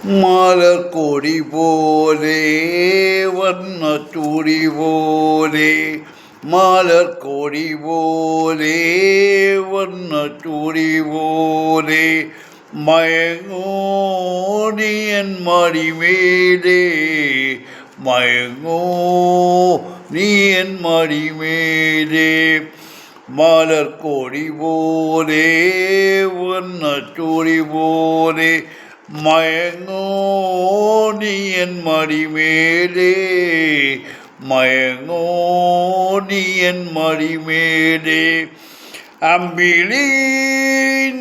മലർക്കൊടി പോലെ വർണ്ണച്ചുടി പോലെ മലർക്കൊടി പോലെ വർണ്ണച്ചുടി പോലെ മയങ്ങോടിയൻ മടിമേലേ മയങ്ങോ നീയൻ മടിമേലേ മലർക്കൊടി പോലെ വർണ്ണച്ചുടി പോലെ മയങ്ങോ നീയൻ മടിമേലേ മയങ്ങോ നീയൻ മടിമേലേ അമ്പിളി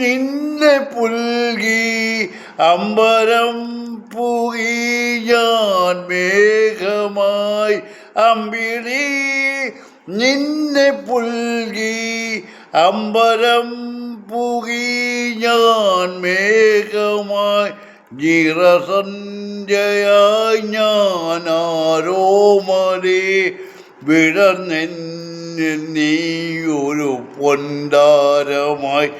നിന്നെ പുൽകി അമ്പരം പുകി ഞാൻ മേഘമായി അമ്പിളി നിന്നെ പുൽകി അമ്പരം പുകി ഞാൻ മേഘമായി നിറസന്ധ്യയായി ഞാൻ ആരോമലേ വിടർന്നെന്നിൽ നീയൊരു പൊൻതാരമായി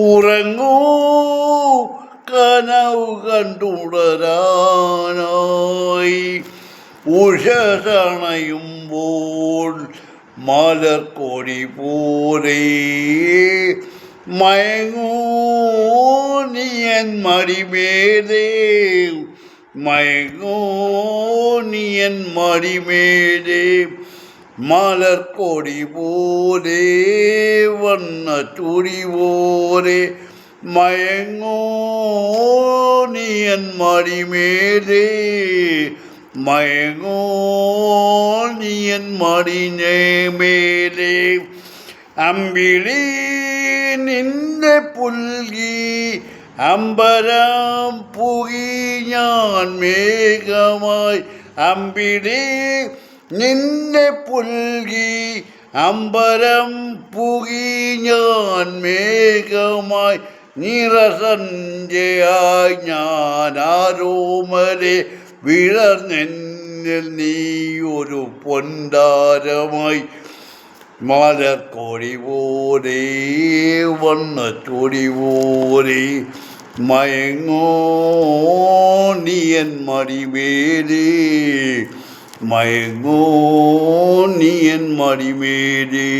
ഉറങ്ങൂ കനവ് കണ്ടുടരാനായി ഉഷസണയുമ്പോൾ മലർക്കൊടി പോലെ മയങ്ങൂ നീയൻ മടിമേലേ മയങ്ങൂ നീയൻ മടിമേലേ മലർക്കൊടി പോലെ വർണ്ണച്ചുടി പോലെ മയങ്ങൂ നീയൻ മടിമേലേ മയങ്ങൂ നീയൻ മടിമേലേ അമ്പിളി നിന്നെ പുൽകി അമ്പരം പുകി ഞാൻ മേഘമായി അമ്പിളി നിന്നെ പുൽകി അമ്പരം പുകി ഞാൻ മേഘമായി നിറസന്ധ്യയായി ഞാൻ ആരോമലേ വിടർന്നെന്നിൽ നീയൊരു പൊൻതാരമായി മലർക്കൊടി പോലെ വർണ്ണച്ചുടി പോലെ മയങ്ങോ നീയൻ മടിമേലേ മയങ്ങോ നീയൻ മടിമേലേ